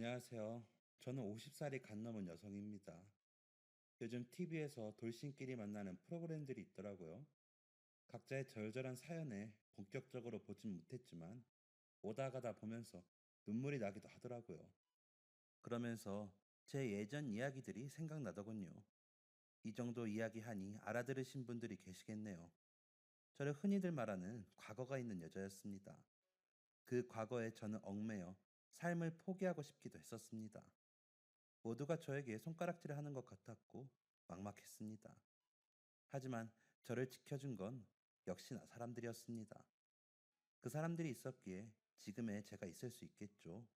안녕하세요. 저는 50살이 갓 넘은 여성입니다. 요즘 TV에서 돌싱끼리 만나는 프로그램들이 있더라고요. 각자의 절절한 사연에 본격적으로 보진 못했지만 오다 가다 보면서 눈물이 나기도 하더라고요. 그러면서 제 예전 이야기들이 생각나더군요. 이 정도 이야기하니 알아들으신 분들이 계시겠네요. 저를 흔히들 말하는 과거가 있는 여자였습니다. 그 과거에 저는 얽매여 삶을 포기하고 싶기도 했었습니다. 모두가 저에게 손가락질을 하는 것 같았고 막막했습니다. 하지만 저를 지켜준 건 역시나 사람들이었습니다. 그 사람들이 있었기에 지금의 제가 있을 수 있겠죠.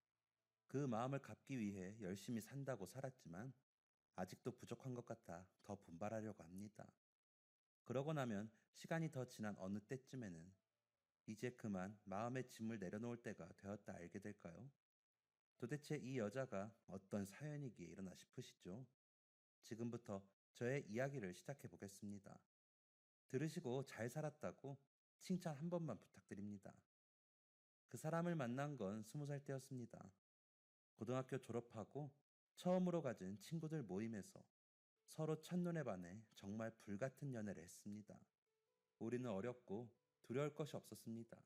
그 마음을 갚기 위해 열심히 산다고 살았지만 아직도 부족한 것 같아 더 분발하려고 합니다. 그러고 나면 시간이 더 지난 어느 때쯤에는 이제 그만 마음의 짐을 내려놓을 때가 되었다 알게 될까요? 도대체 이 여자가 어떤 사연이기에 일어나 싶으시죠? 지금부터 저의 이야기를 시작해 보겠습니다. 들으시고 잘 살았다고 칭찬 한 번만 부탁드립니다. 그 사람을 만난 건 20살 때였습니다. 고등학교 졸업하고 처음으로 가진 친구들 모임에서 서로 첫눈에 반해 정말 불같은 연애를 했습니다. 우리는 어렸고 두려울 것이 없었습니다.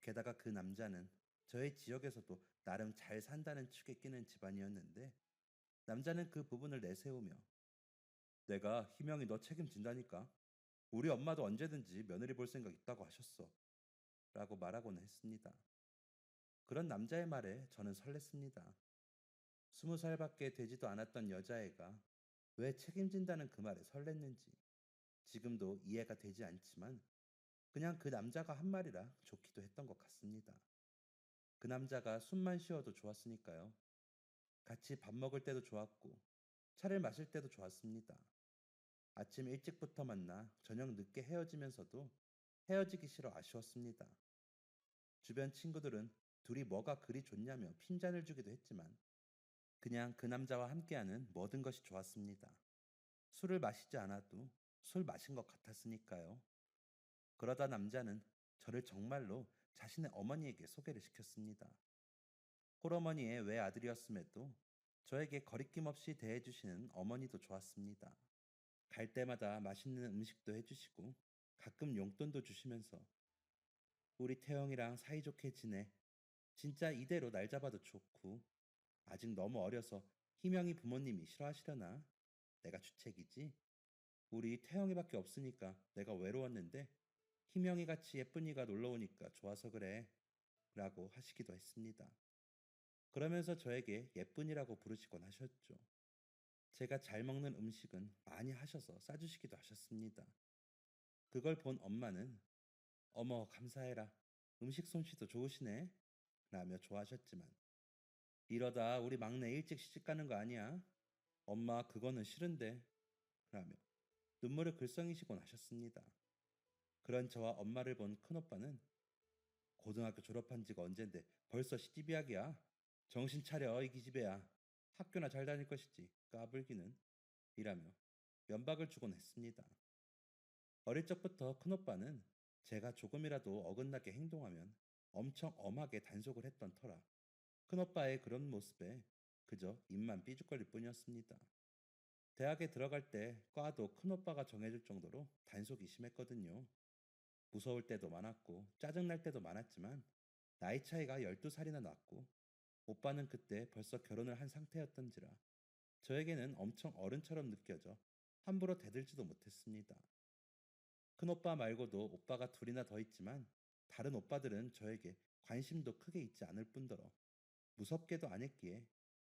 게다가 그 남자는 저의 지역에서도 나름 잘 산다는 축에 끼는 집안이었는데 남자는 그 부분을 내세우며 내가 희명이 너 책임진다니까. 우리 엄마도 언제든지 며느리 볼 생각 있다고 하셨어. 라고 말하고는 했습니다. 그런 남자의 말에 저는 설렜습니다. 20살밖에 되지도 않았던 여자애가 왜 책임진다는 그 말에 설렜는지 지금도 이해가 되지 않지만 그냥 그 남자가 한 말이라 좋기도 했던 것 같습니다. 그 남자가 숨만 쉬어도 좋았으니까요. 같이 밥 먹을 때도 좋았고 차를 마실 때도 좋았습니다. 아침 일찍부터 만나 저녁 늦게 헤어지면서도 헤어지기 싫어 아쉬웠습니다. 주변 친구들은 둘이 뭐가 그리 좋냐며 핀잔을 주기도 했지만 그냥 그 남자와 함께하는 모든 것이 좋았습니다. 술을 마시지 않아도 술 마신 것 같았으니까요. 그러다 남자는 저를 정말로 자신의 어머니에게 소개를 시켰습니다. 홀어머니의 외아들이었음에도 저에게 거리낌 없이 대해주시는 어머니도 좋았습니다. 갈 때마다 맛있는 음식도 해주시고 가끔 용돈도 주시면서 우리 태영이랑 사이좋게 지내. 진짜 이대로 날 잡아도 좋고 아직 너무 어려서 희명이 부모님이 싫어하시려나? 내가 주책이지? 우리 태영이밖에 없으니까 내가 외로웠는데 희명이 같이 예쁜이가 놀러 오니까 좋아서 그래. 라고 하시기도 했습니다. 그러면서 저에게 예쁜이라고 부르시곤 하셨죠. 제가 잘 먹는 음식은 많이 하셔서 싸주시기도 하셨습니다. 그걸 본 엄마는 어머 감사해라. 음식 솜씨도 좋으시네. 라며 좋아하셨지만 이러다 우리 막내 일찍 시집 가는 거 아니야? 엄마 그거는 싫은데. 라며 눈물을 글썽이시곤 하셨습니다. 그런 저와 엄마를 본 큰오빠는 고등학교 졸업한 지가 언젠데 벌써 시집이야기야. 정신 차려 이 기집애야. 학교나 잘 다닐 것이지 까불기는. 이라며 면박을 주곤 했습니다. 어릴 적부터 큰오빠는 제가 조금이라도 어긋나게 행동하면 엄청 엄하게 단속을 했던 터라 큰오빠의 그런 모습에 그저 입만 삐죽거릴 뿐이었습니다. 대학에 들어갈 때 과도 큰오빠가 정해줄 정도로 단속이 심했거든요. 무서울 때도 많았고 짜증날 때도 많았지만 나이 차이가 12살이나 났고 오빠는 그때 벌써 결혼을 한 상태였던지라 저에게는 엄청 어른처럼 느껴져 함부로 대들지도 못했습니다. 큰오빠 말고도 오빠가 둘이나 더 있지만 다른 오빠들은 저에게 관심도 크게 있지 않을 뿐더러 무섭게도 안 했기에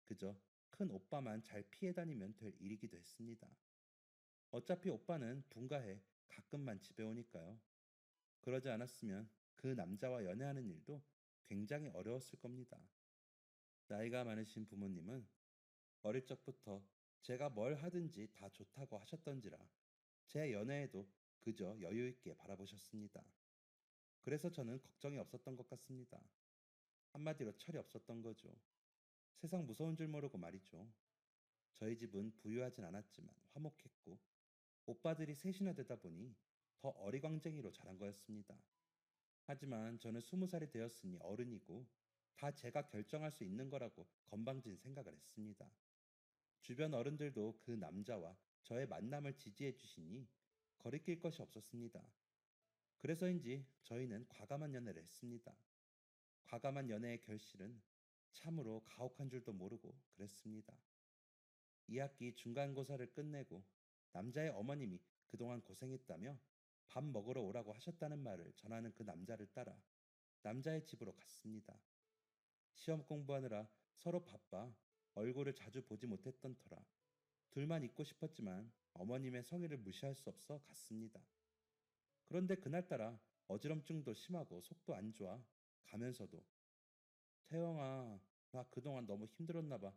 그저 큰 오빠만 잘 피해 다니면 될 일이기도 했습니다. 어차피 오빠는 분가해 가끔만 집에 오니까요. 그러지 않았으면 그 남자와 연애하는 일도 굉장히 어려웠을 겁니다. 나이가 많으신 부모님은 어릴 적부터 제가 뭘 하든지 다 좋다고 하셨던지라 제 연애에도 그저 여유 있게 바라보셨습니다. 그래서 저는 걱정이 없었던 것 같습니다. 한마디로 철이 없었던 거죠. 세상 무서운 줄 모르고 말이죠. 저희 집은 부유하진 않았지만 화목했고 오빠들이 셋이나 되다 보니 더 어리광쟁이로 자란 거였습니다. 하지만 저는 20살이 되었으니 어른이고 다 제가 결정할 수 있는 거라고 건방진 생각을 했습니다. 주변 어른들도 그 남자와 저의 만남을 지지해 주시니 거리낄 것이 없었습니다. 그래서인지 저희는 과감한 연애를 했습니다. 과감한 연애의 결실은 참으로 가혹한 줄도 모르고 그랬습니다. 2학기 중간고사를 끝내고 남자의 어머님이 그동안 고생했다며 밥 먹으러 오라고 하셨다는 말을 전하는 그 남자를 따라 남자의 집으로 갔습니다. 시험 공부하느라 서로 바빠 얼굴을 자주 보지 못했던 터라 둘만 있고 싶었지만 어머님의 성의를 무시할 수 없어 갔습니다. 그런데 그날따라 어지럼증도 심하고 속도 안 좋아 가면서도 태영아, 나 그동안 너무 힘들었나 봐.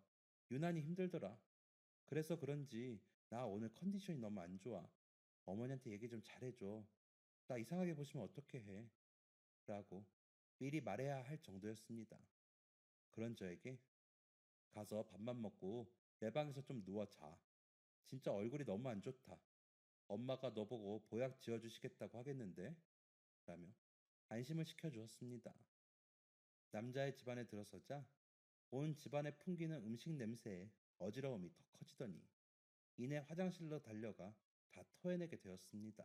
유난히 힘들더라. 그래서 그런지 나 오늘 컨디션이 너무 안 좋아. 어머니한테 얘기 좀 잘해줘. 나 이상하게 보시면 어떻게 해? 라고 미리 말해야 할 정도였습니다. 그런 저에게 가서 밥만 먹고 내 방에서 좀 누워 자. 진짜 얼굴이 너무 안 좋다. 엄마가 너 보고 보약 지어주시겠다고 하겠는데? 라며 안심을 시켜주었습니다. 남자의 집안에 들어서자 온 집안에 풍기는 음식 냄새에 어지러움이 더 커지더니 이내 화장실로 달려가 다 토해내게 되었습니다.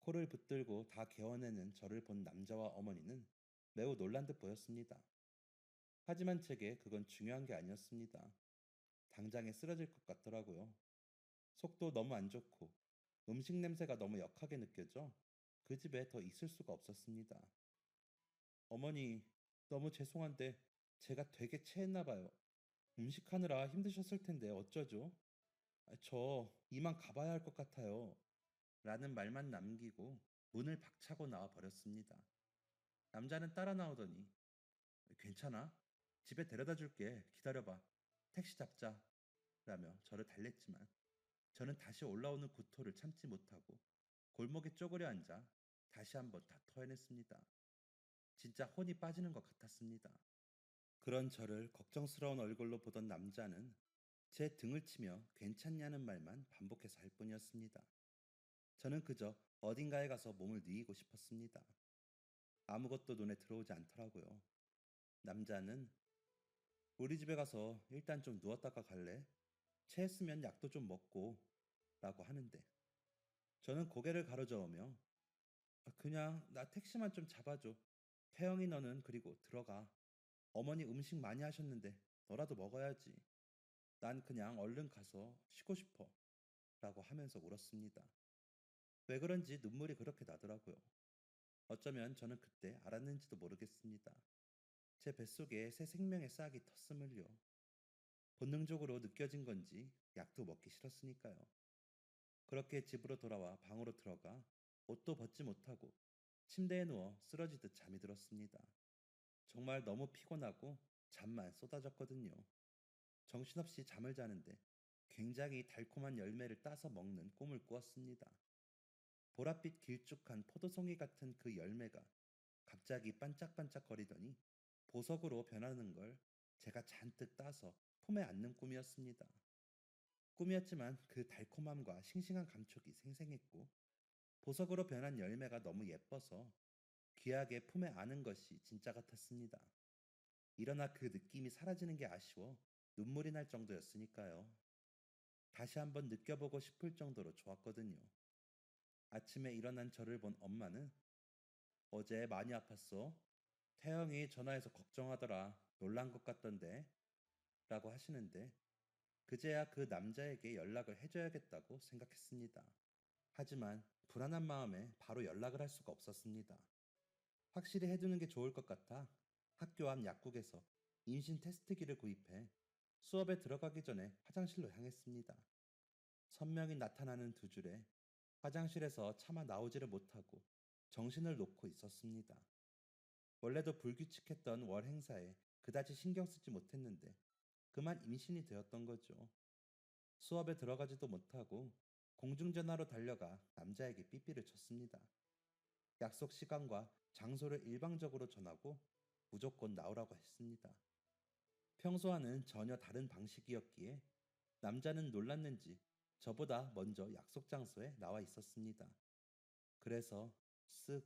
코를 붙들고 다 개어내는 저를 본 남자와 어머니는 매우 놀란 듯 보였습니다. 하지만 제게 그건 중요한 게 아니었습니다. 당장에 쓰러질 것 같더라고요. 속도 너무 안 좋고 음식 냄새가 너무 역하게 느껴져 그 집에 더 있을 수가 없었습니다. 어머니, 너무 죄송한데 제가 되게 체했나 봐요. 음식하느라 힘드셨을 텐데 어쩌죠? 저 이만 가봐야 할 것 같아요. 라는 말만 남기고 문을 박차고 나와 버렸습니다. 남자는 따라 나오더니 괜찮아? 집에 데려다 줄게. 기다려봐. 택시 잡자. 라며 저를 달랬지만 저는 다시 올라오는 구토를 참지 못하고 골목에 쪼그려 앉아 다시 한번 다 토해냈습니다. 진짜 혼이 빠지는 것 같았습니다. 그런 저를 걱정스러운 얼굴로 보던 남자는 제 등을 치며 괜찮냐는 말만 반복해서 할 뿐이었습니다. 저는 그저 어딘가에 가서 몸을 뉘이고 싶었습니다. 아무것도 눈에 들어오지 않더라고요. 남자는 우리 집에 가서 일단 좀 누웠다가 갈래? 체했으면 약도 좀 먹고 라고 하는데 저는 고개를 가로저으며 그냥 나 택시만 좀 잡아줘. 태영이 너는 그리고 들어가. 어머니 음식 많이 하셨는데 너라도 먹어야지. 난 그냥 얼른 가서 쉬고 싶어. 라고 하면서 울었습니다. 왜 그런지 눈물이 그렇게 나더라고요. 어쩌면 저는 그때 알았는지도 모르겠습니다. 제 뱃속에 새 생명의 싹이 텄음을요. 본능적으로 느껴진 건지 약도 먹기 싫었으니까요. 그렇게 집으로 돌아와 방으로 들어가 옷도 벗지 못하고 침대에 누워 쓰러지듯 잠이 들었습니다. 정말 너무 피곤하고 잠만 쏟아졌거든요. 정신없이 잠을 자는데 굉장히 달콤한 열매를 따서 먹는 꿈을 꾸었습니다. 보랏빛 길쭉한 포도송이 같은 그 열매가 갑자기 반짝반짝거리더니 보석으로 변하는 걸 제가 잔뜩 따서 품에 안는 꿈이었습니다. 꿈이었지만 그 달콤함과 싱싱한 감촉이 생생했고 보석으로 변한 열매가 너무 예뻐서 귀하게 품에 안은 것이 진짜 같았습니다. 일어나 그 느낌이 사라지는 게 아쉬워 눈물이 날 정도였으니까요. 다시 한번 느껴보고 싶을 정도로 좋았거든요. 아침에 일어난 저를 본 엄마는 어제 많이 아팠어. 태영이 전화해서 걱정하더라. 놀란 것 같던데. 라고 하시는데 그제야 그 남자에게 연락을 해줘야겠다고 생각했습니다. 하지만 불안한 마음에 바로 연락을 할 수가 없었습니다. 확실히 해두는 게 좋을 것 같아 학교 앞 약국에서 임신 테스트기를 구입해 수업에 들어가기 전에 화장실로 향했습니다. 선명히 나타나는 두 줄에 화장실에서 차마 나오지를 못하고 정신을 놓고 있었습니다. 원래도 불규칙했던 월 행사에 그다지 신경 쓰지 못했는데 그만 임신이 되었던 거죠. 수업에 들어가지도 못하고 공중전화로 달려가 남자에게 삐삐를 쳤습니다. 약속 시간과 장소를 일방적으로 전하고 무조건 나오라고 했습니다. 평소와는 전혀 다른 방식이었기에 남자는 놀랐는지 저보다 먼저 약속 장소에 나와 있었습니다. 그래서 쓱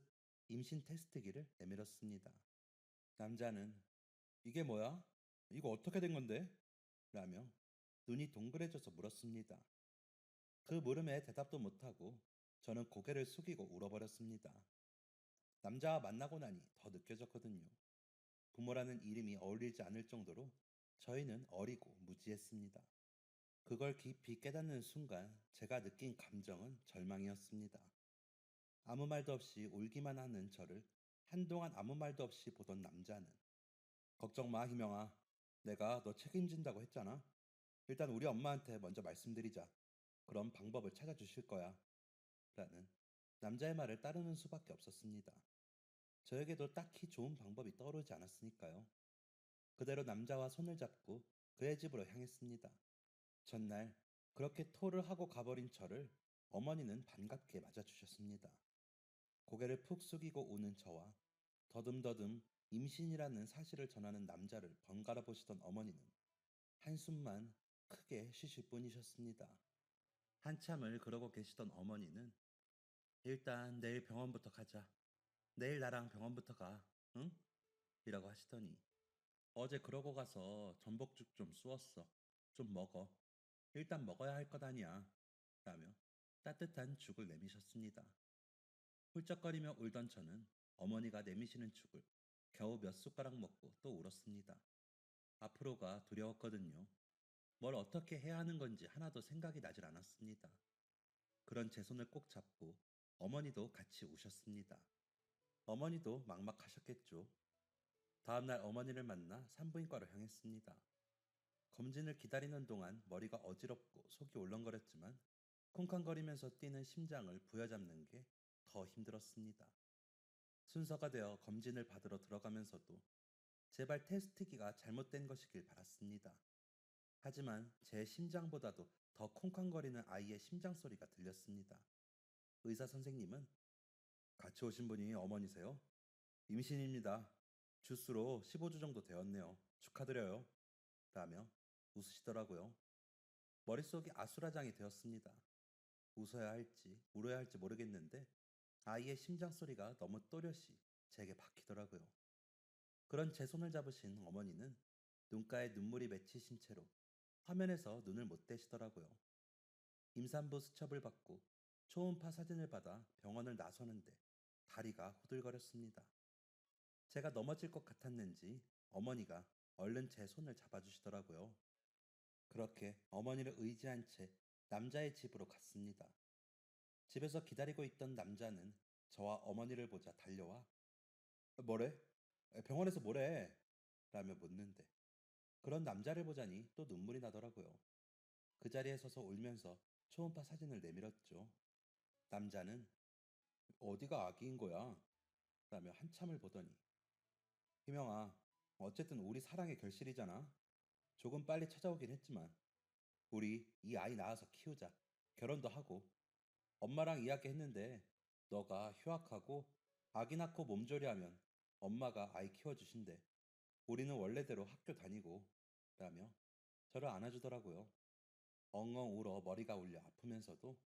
임신 테스트기를 내밀었습니다. 남자는 이게 뭐야? 이거 어떻게 된 건데? 라며 눈이 동그래져서 물었습니다. 그 물음에 대답도 못하고 저는 고개를 숙이고 울어버렸습니다. 남자와 만나고 나니 더 느껴졌거든요. 부모라는 이름이 어울리지 않을 정도로 저희는 어리고 무지했습니다. 그걸 깊이 깨닫는 순간 제가 느낀 감정은 절망이었습니다. 아무 말도 없이 울기만 하는 저를 한동안 아무 말도 없이 보던 남자는 걱정 마, 희명아. 내가 너 책임진다고 했잖아. 일단 우리 엄마한테 먼저 말씀드리자. 그럼 방법을 찾아주실 거야. 라는 남자의 말을 따르는 수밖에 없었습니다. 저에게도 딱히 좋은 방법이 떠오르지 않았으니까요. 그대로 남자와 손을 잡고 그의 집으로 향했습니다. 전날 그렇게 토를 하고 가버린 저를 어머니는 반갑게 맞아주셨습니다. 고개를 푹 숙이고 우는 저와 더듬더듬 임신이라는 사실을 전하는 남자를 번갈아 보시던 어머니는 한숨만 크게 쉬실 뿐이셨습니다. 한참을 그러고 계시던 어머니는 일단 내일 병원부터 가자. 내일 나랑 병원부터 가. 응? 이라고 하시더니 어제 그러고 가서 전복죽 좀 쑤었어. 좀 먹어. 일단 먹어야 할 것 아니야. 라며 따뜻한 죽을 내미셨습니다. 훌쩍거리며 울던 저는 어머니가 내미시는 죽을 겨우 몇 숟가락 먹고 또 울었습니다. 앞으로가 두려웠거든요. 뭘 어떻게 해야 하는 건지 하나도 생각이 나질 않았습니다. 그런 제 손을 꼭 잡고 어머니도 같이 우셨습니다. 어머니도 막막하셨겠죠. 다음날 어머니를 만나 산부인과로 향했습니다. 검진을 기다리는 동안 머리가 어지럽고 속이 울렁거렸지만 쿵쾅거리면서 뛰는 심장을 부여잡는 게 더 힘들었습니다. 순서가 되어 검진을 받으러 들어가면서도 제발 테스트기가 잘못된 것이길 바랐습니다. 하지만 제 심장보다도 더 쿵쾅거리는 아이의 심장 소리가 들렸습니다. 의사 선생님은 같이 오신 분이 어머니세요? 임신입니다. 주수로 15주 정도 되었네요. 축하드려요. 라며 웃으시더라고요. 머릿속이 아수라장이 되었습니다. 웃어야 할지 울어야 할지 모르겠는데 아이의 심장 소리가 너무 또렷이 제게 박히더라고요. 그런 제 손을 잡으신 어머니는 눈가에 눈물이 맺히신 채로 화면에서 눈을 못 떼시더라고요. 임산부 수첩을 받고 초음파 사진을 받아 병원을 나서는데 다리가 후들거렸습니다. 제가 넘어질 것 같았는지 어머니가 얼른 제 손을 잡아주시더라고요. 그렇게 어머니를 의지한 채 남자의 집으로 갔습니다. 집에서 기다리고 있던 남자는 저와 어머니를 보자 달려와 뭐래? 병원에서 뭐래? 라며 묻는데 그런 남자를 보자니 또 눈물이 나더라고요. 그 자리에 서서 울면서 초음파 사진을 내밀었죠. 남자는 어디가 아기인 거야? 라며 한참을 보더니 희명아, 어쨌든 우리 사랑의 결실이잖아. 조금 빨리 찾아오긴 했지만 우리 이 아이 낳아서 키우자. 결혼도 하고 엄마랑 이야기했는데 너가 휴학하고 아기 낳고 몸조리하면 엄마가 아이 키워주신대. 우리는 원래대로 학교 다니고 라며 저를 안아주더라고요. 엉엉 울어 머리가 울려 아프면서도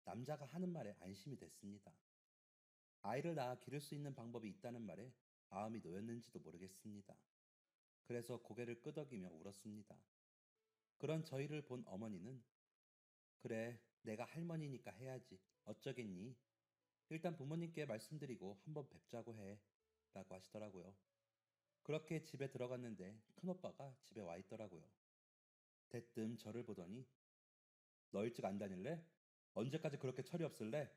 남자가 하는 말에 안심이 됐습니다. 아이를 낳아 기를 수 있는 방법이 있다는 말에 마음이 놓였는지도 모르겠습니다. 그래서 고개를 끄덕이며 울었습니다. 그런 저희를 본 어머니는 그래, 내가 할머니니까 해야지. 어쩌겠니? 일단 부모님께 말씀드리고 한번 뵙자고 해. 라고 하시더라고요. 그렇게 집에 들어갔는데 큰오빠가 집에 와 있더라고요. 대뜸 저를 보더니 너 일찍 안 다닐래? 언제까지 그렇게 철이 없을래?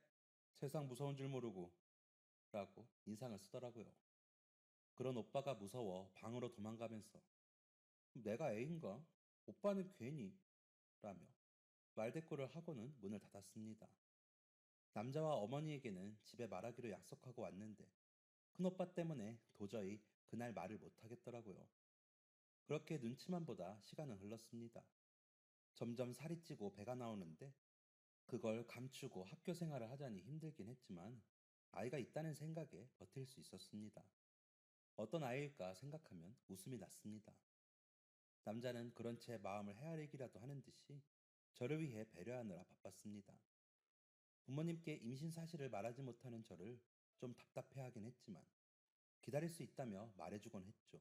세상 무서운 줄 모르고 라고 인상을 쓰더라고요. 그런 오빠가 무서워 방으로 도망가면서 내가 애인가? 오빠는 괜히 라며 말대꾸를 하고는 문을 닫았습니다. 남자와 어머니에게는 집에 말하기로 약속하고 왔는데 큰오빠 때문에 도저히 그날 말을 못하겠더라고요. 그렇게 눈치만 보다 시간은 흘렀습니다. 점점 살이 찌고 배가 나오는데 그걸 감추고 학교 생활을 하자니 힘들긴 했지만 아이가 있다는 생각에 버틸 수 있었습니다. 어떤 아이일까 생각하면 웃음이 났습니다. 남자는 그런 제 마음을 헤아리기라도 하는 듯이 저를 위해 배려하느라 바빴습니다. 부모님께 임신 사실을 말하지 못하는 저를 좀 답답해하긴 했지만 기다릴 수 있다며 말해주곤 했죠.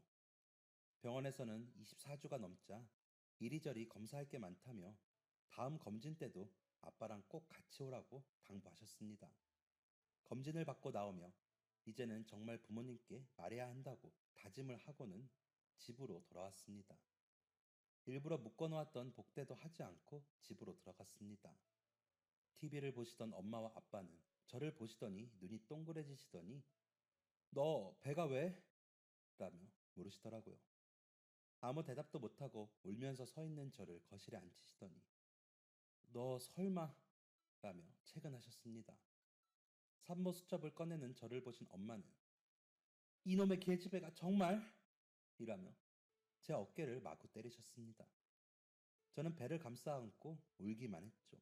병원에서는 24주가 넘자 이리저리 검사할 게 많다며 다음 검진 때도 아빠랑 꼭 같이 오라고 당부하셨습니다. 검진을 받고 나오며 이제는 정말 부모님께 말해야 한다고 다짐을 하고는 집으로 돌아왔습니다. 일부러 묶어놓았던 복대도 하지 않고 집으로 들어갔습니다. TV를 보시던 엄마와 아빠는 저를 보시더니 눈이 동그래지시더니 너 배가 왜? 라며 물으시더라고요. 아무 대답도 못하고 울면서 서 있는 저를 거실에 앉히시더니 너 설마? 라며 채근하셨습니다. 산모 수첩을 꺼내는 저를 보신 엄마는 이놈의 계집애가 정말? 이라며 제 어깨를 마구 때리셨습니다. 저는 배를 감싸 안고 울기만 했죠.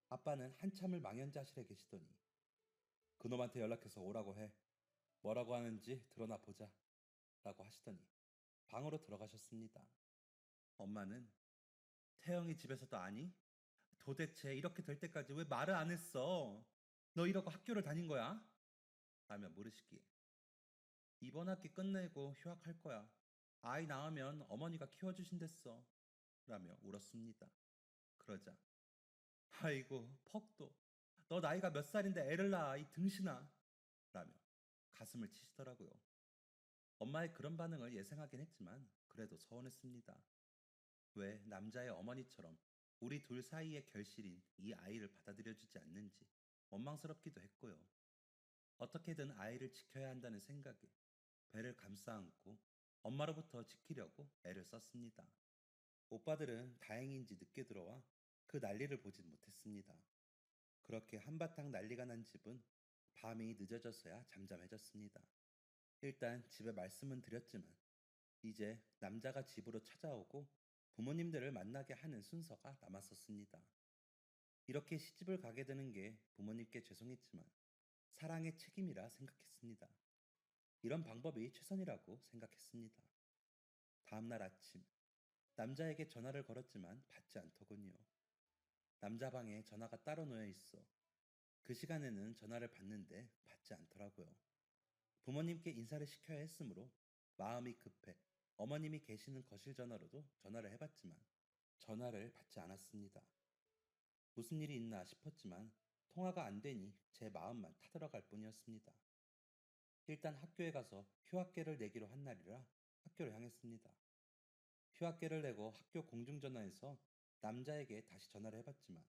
아빠는 한참을 망연자실해 계시더니 그놈한테 연락해서 오라고 해. 뭐라고 하는지 드러나 보자. 라고 하시더니 방으로 들어가셨습니다. 엄마는 태영이 집에서도 아니? 도대체 이렇게 될 때까지 왜 말을 안 했어? 너 이러고 학교를 다닌 거야? 라며 물으시기에 이번 학기 끝내고 휴학할 거야. 아이 낳으면 어머니가 키워주신댔어. 라며 울었습니다. 그러자 아이고 퍽도 너 나이가 몇 살인데 애를 낳아 이 등신아 라며 가슴을 치시더라고요. 엄마의 그런 반응을 예상하긴 했지만 그래도 서운했습니다. 왜 남자의 어머니처럼 우리 둘 사이의 결실인 이 아이를 받아들여주지 않는지 원망스럽기도 했고요. 어떻게든 아이를 지켜야 한다는 생각에 배를 감싸 안고 엄마로부터 지키려고 애를 썼습니다. 오빠들은 다행인지 늦게 들어와 그 난리를 보진 못했습니다. 그렇게 한바탕 난리가 난 집은 밤이 늦어져서야 잠잠해졌습니다. 일단 집에 말씀은 드렸지만 이제 남자가 집으로 찾아오고 부모님들을 만나게 하는 순서가 남았었습니다. 이렇게 시집을 가게 되는 게 부모님께 죄송했지만 사랑의 책임이라 생각했습니다. 이런 방법이 최선이라고 생각했습니다. 다음날 아침 남자에게 전화를 걸었지만 받지 않더군요. 남자 방에 전화가 따로 놓여 있어 그 시간에는 전화를 받는데 받지 않더라고요. 부모님께 인사를 시켜야 했으므로 마음이 급해 어머님이 계시는 거실 전화로도 전화를 해봤지만 전화를 받지 않았습니다. 무슨 일이 있나 싶었지만 통화가 안 되니 제 마음만 타들어갈 뿐이었습니다. 일단 학교에 가서 휴학계를 내기로 한 날이라 학교를 향했습니다. 휴학계를 내고 학교 공중전화에서 남자에게 다시 전화를 해봤지만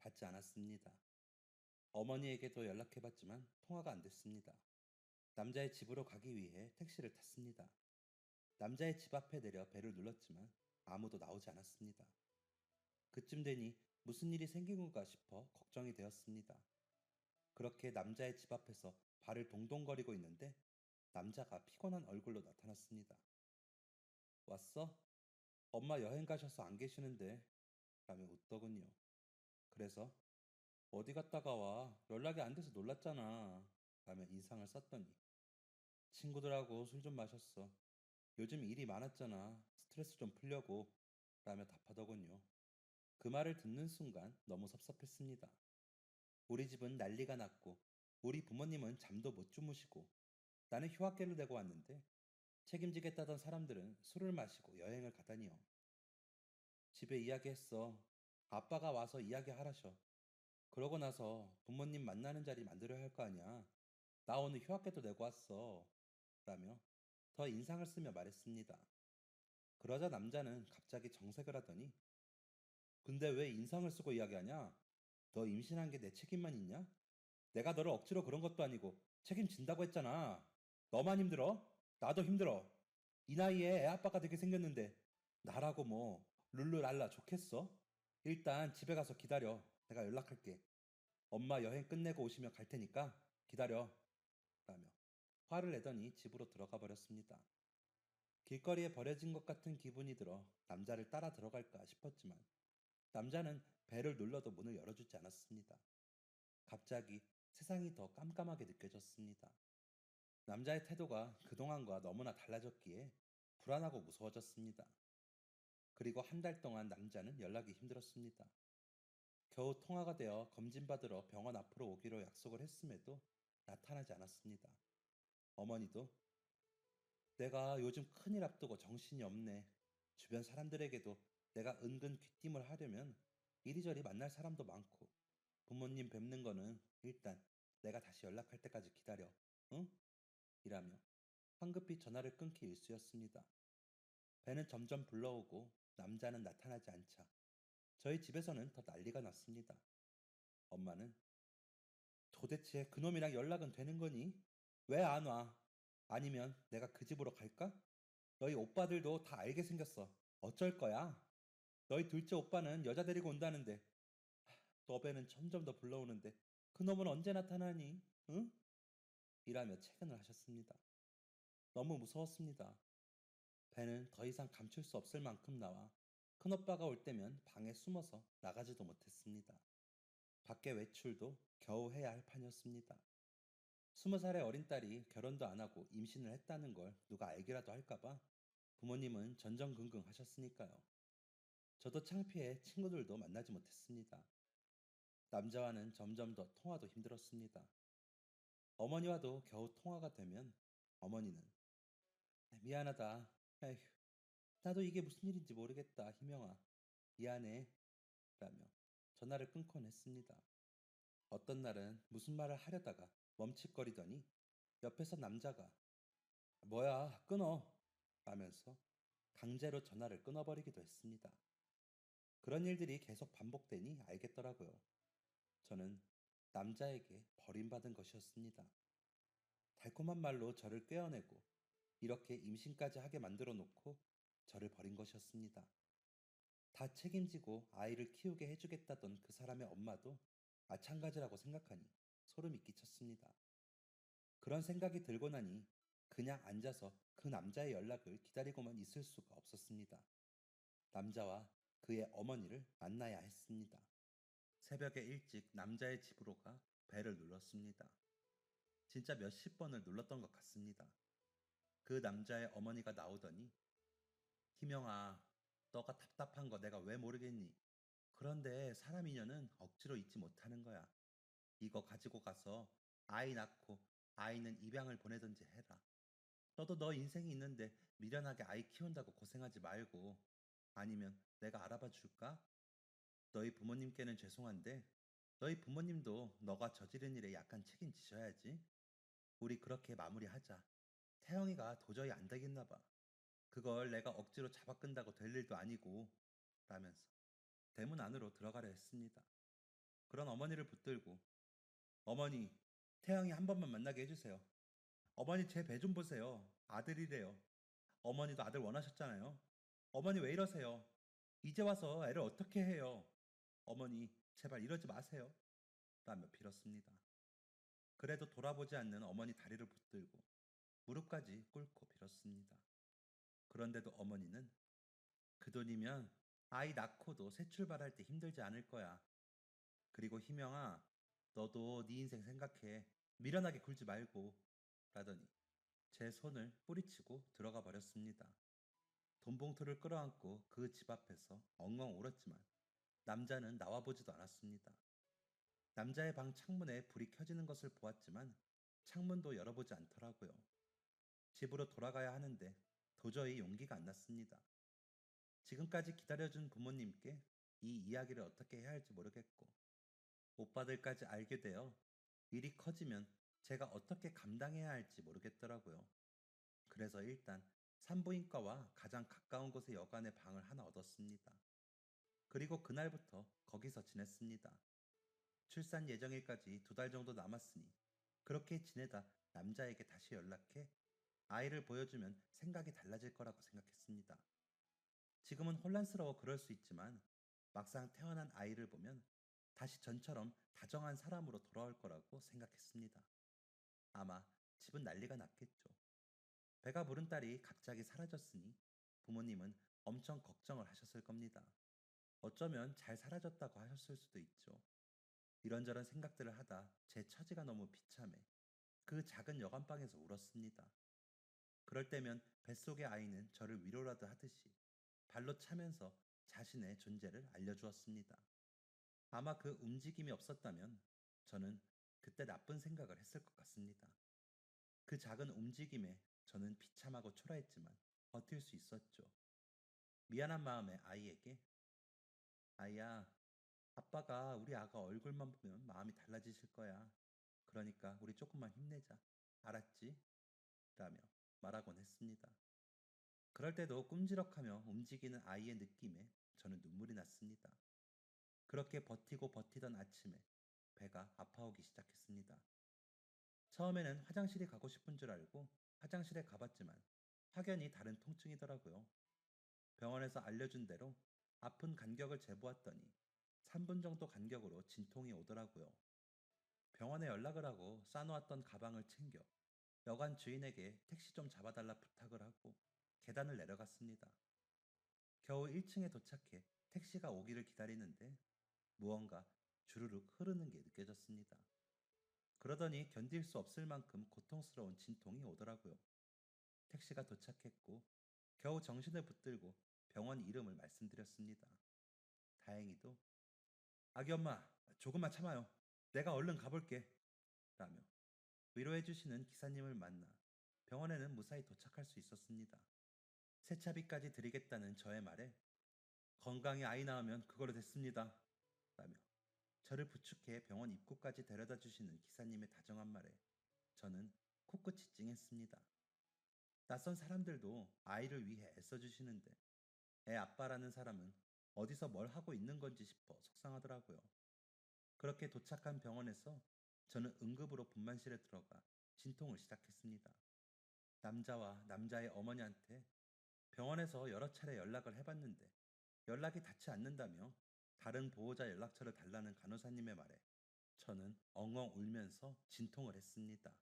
받지 않았습니다. 어머니에게도 연락해봤지만 통화가 안 됐습니다. 남자의 집으로 가기 위해 택시를 탔습니다. 남자의 집 앞에 내려 벨을 눌렀지만 아무도 나오지 않았습니다. 그쯤 되니 무슨 일이 생긴 건가 싶어 걱정이 되었습니다. 그렇게 남자의 집 앞에서 발을 동동거리고 있는데 남자가 피곤한 얼굴로 나타났습니다. 왔어? 엄마 여행 가셔서 안 계시는데 라며 웃더군요. 그래서 어디 갔다가 와? 연락이 안 돼서 놀랐잖아 라며 인상을 썼더니 친구들하고 술 좀 마셨어. 요즘 일이 많았잖아. 스트레스 좀 풀려고 라며 답하더군요. 그 말을 듣는 순간 너무 섭섭했습니다. 우리 집은 난리가 났고 우리 부모님은 잠도 못 주무시고 나는 휴학계를 내고 왔는데 책임지겠다던 사람들은 술을 마시고 여행을 가다니요. 집에 이야기했어. 아빠가 와서 이야기하라셔. 그러고 나서 부모님 만나는 자리 만들어야 할 거 아니야. 나 오늘 휴학계도 내고 왔어. 라며 더 인상을 쓰며 말했습니다. 그러자 남자는 갑자기 정색을 하더니 근데 왜 인상을 쓰고 이야기하냐? 너 임신한 게 내 책임만 있냐? 내가 너를 억지로 그런 것도 아니고 책임진다고 했잖아. 너만 힘들어? 나도 힘들어. 이 나이에 애 아빠가 되게 생겼는데 나라고 뭐 룰루랄라 좋겠어? 일단 집에 가서 기다려. 내가 연락할게. 엄마 여행 끝내고 오시면 갈 테니까 기다려. 라며 화를 내더니 집으로 들어가 버렸습니다. 길거리에 버려진 것 같은 기분이 들어 남자를 따라 들어갈까 싶었지만 남자는 벨을 눌러도 문을 열어주지 않았습니다. 갑자기 세상이 더 깜깜하게 느껴졌습니다. 남자의 태도가 그동안과 너무나 달라졌기에 불안하고 무서워졌습니다. 그리고 한 달 동안 남자는 연락이 힘들었습니다. 겨우 통화가 되어 검진받으러 병원 앞으로 오기로 약속을 했음에도 나타나지 않았습니다. 어머니도 내가 요즘 큰일 앞두고 정신이 없네. 주변 사람들에게도 내가 은근 귀띔을 하려면 이리저리 만날 사람도 많고, 부모님 뵙는 거는 일단 내가 다시 연락할 때까지 기다려. 응? 이라며 황급히 전화를 끊기 일쑤였습니다. 배는 점점 불러오고 남자는 나타나지 않자 저희 집에서는 더 난리가 났습니다. 엄마는 도대체 그놈이랑 연락은 되는 거니? 왜 안 와? 아니면 내가 그 집으로 갈까? 너희 오빠들도 다 알게 생겼어. 어쩔 거야? 너희 둘째 오빠는 여자 데리고 온다는데 너배는 점점 더 불러오는데 그놈은 언제 나타나니? 응? 이라며 채근을 하셨습니다. 너무 무서웠습니다. 배는 더 이상 감출 수 없을 만큼 나와 큰오빠가 올 때면 방에 숨어서 나가지도 못했습니다. 밖에 외출도 겨우 해야 할 판이었습니다. 20살의 어린 딸이 결혼도 안 하고 임신을 했다는 걸 누가 알기라도 할까봐 부모님은 전전긍긍 하셨으니까요. 저도 창피해 친구들도 만나지 못했습니다. 남자와는 점점 더 통화도 힘들었습니다. 어머니와도 겨우 통화가 되면 어머니는 미안하다. 에휴, 나도 이게 무슨 일인지 모르겠다. 희명아. 미안해. 라며 전화를 끊곤 했습니다. 어떤 날은 무슨 말을 하려다가 멈칫거리더니 옆에서 남자가 뭐야, 끊어. 라면서 강제로 전화를 끊어버리기도 했습니다. 그런 일들이 계속 반복되니 알겠더라고요. 저는 남자에게 버림받은 것이었습니다. 달콤한 말로 저를 꿰어내고 이렇게 임신까지 하게 만들어 놓고 저를 버린 것이었습니다. 다 책임지고 아이를 키우게 해주겠다던 그 사람의 엄마도 마찬가지라고 생각하니 소름이 끼쳤습니다. 그런 생각이 들고 나니 그냥 앉아서 그 남자의 연락을 기다리고만 있을 수가 없었습니다. 남자와 그의 어머니를 만나야 했습니다. 새벽에 일찍 남자의 집으로 가 벨을 눌렀습니다. 진짜 몇십 번을 눌렀던 것 같습니다. 그 남자의 어머니가 나오더니 희명아, 너가 답답한 거 내가 왜 모르겠니? 그런데 사람 인연은 억지로 잊지 못하는 거야. 이거 가지고 가서 아이 낳고 아이는 입양을 보내든지 해라. 너도 너 인생이 있는데 미련하게 아이 키운다고 고생하지 말고 아니면 내가 알아봐 줄까? 너희 부모님께는 죄송한데 너희 부모님도 너가 저지른 일에 약간 책임지셔야지. 우리 그렇게 마무리하자. 태영이가 도저히 안 되겠나 봐. 그걸 내가 억지로 잡아 끈다고 될 일도 아니고 라면서 대문 안으로 들어가려 했습니다. 그런 어머니를 붙들고 어머니, 태영이 한 번만 만나게 해주세요. 어머니 제 배 좀 보세요. 아들이래요. 어머니도 아들 원하셨잖아요. 어머니 왜 이러세요? 이제 와서 애를 어떻게 해요? 어머니 제발 이러지 마세요. 라며 빌었습니다. 그래도 돌아보지 않는 어머니 다리를 붙들고 무릎까지 꿇고 빌었습니다. 그런데도 어머니는 그 돈이면 아이 낳고도 새 출발할 때 힘들지 않을 거야. 그리고 희명아, 너도 네 인생 생각해. 미련하게 굴지 말고. 라더니 제 손을 뿌리치고 들어가 버렸습니다. 돈 봉투를 끌어안고 그 집 앞에서 엉엉 울었지만 남자는 나와보지도 않았습니다. 남자의 방 창문에 불이 켜지는 것을 보았지만 창문도 열어보지 않더라고요. 집으로 돌아가야 하는데 도저히 용기가 안 났습니다. 지금까지 기다려준 부모님께 이 이야기를 어떻게 해야 할지 모르겠고 오빠들까지 알게 되어 일이 커지면 제가 어떻게 감당해야 할지 모르겠더라고요. 그래서 일단 산부인과와 가장 가까운 곳의 여관에 방을 하나 얻었습니다. 그리고 그날부터 거기서 지냈습니다. 출산 예정일까지 2달 정도 남았으니 그렇게 지내다 남자에게 다시 연락해 아이를 보여주면 생각이 달라질 거라고 생각했습니다. 지금은 혼란스러워 그럴 수 있지만 막상 태어난 아이를 보면 다시 전처럼 다정한 사람으로 돌아올 거라고 생각했습니다. 아마 집은 난리가 났겠죠. 배가 부른 딸이 갑자기 사라졌으니 부모님은 엄청 걱정을 하셨을 겁니다. 어쩌면 잘 사라졌다고 하셨을 수도 있죠. 이런저런 생각들을 하다 제 처지가 너무 비참해 그 작은 여관방에서 울었습니다. 그럴 때면 뱃속의 아이는 저를 위로라도 하듯이 발로 차면서 자신의 존재를 알려주었습니다. 아마 그 움직임이 없었다면 저는 그때 나쁜 생각을 했을 것 같습니다. 그 작은 움직임에 저는 비참하고 초라했지만 버틸 수 있었죠. 미안한 마음에 아이에게, 아이야, 아빠가 우리 아가 얼굴만 보면 마음이 달라지실 거야. 그러니까 우리 조금만 힘내자. 알았지? 라며 말하곤 했습니다. 그럴 때도 꼼지럭하며 움직이는 아이의 느낌에 저는 눈물이 났습니다. 그렇게 버티고 버티던 아침에 배가 아파오기 시작했습니다. 처음에는 화장실이 가고 싶은 줄 알고 화장실에 가봤지만 확연히 다른 통증이더라고요. 병원에서 알려준 대로 아픈 간격을 재보았더니 3분 정도 간격으로 진통이 오더라고요. 병원에 연락을 하고 싸놓았던 가방을 챙겨 여관 주인에게 택시 좀 잡아달라 부탁을 하고 계단을 내려갔습니다. 겨우 1층에 도착해 택시가 오기를 기다리는데 무언가 주르륵 흐르는 게 느껴졌습니다. 그러더니 견딜 수 없을 만큼 고통스러운 진통이 오더라고요. 택시가 도착했고 겨우 정신을 붙들고 병원 이름을 말씀드렸습니다. 다행히도 아기 엄마 조금만 참아요. 내가 얼른 가볼게. 라며 위로해주시는 기사님을 만나 병원에는 무사히 도착할 수 있었습니다. 세차비까지 드리겠다는 저의 말에 건강히 아이 낳으면 그걸로 됐습니다. 라며 저를 부축해 병원 입구까지 데려다 주시는 기사님의 다정한 말에 저는 코끝이 찡했습니다. 낯선 사람들도 아이를 위해 애써주시는데 애 아빠라는 사람은 어디서 뭘 하고 있는 건지 싶어 속상하더라고요. 그렇게 도착한 병원에서 저는 응급으로 분만실에 들어가 진통을 시작했습니다. 남자와 남자의 어머니한테 병원에서 여러 차례 연락을 해봤는데 연락이 닿지 않는다며 다른 보호자 연락처를 달라는 간호사님의 말에 저는 엉엉 울면서 진통을 했습니다.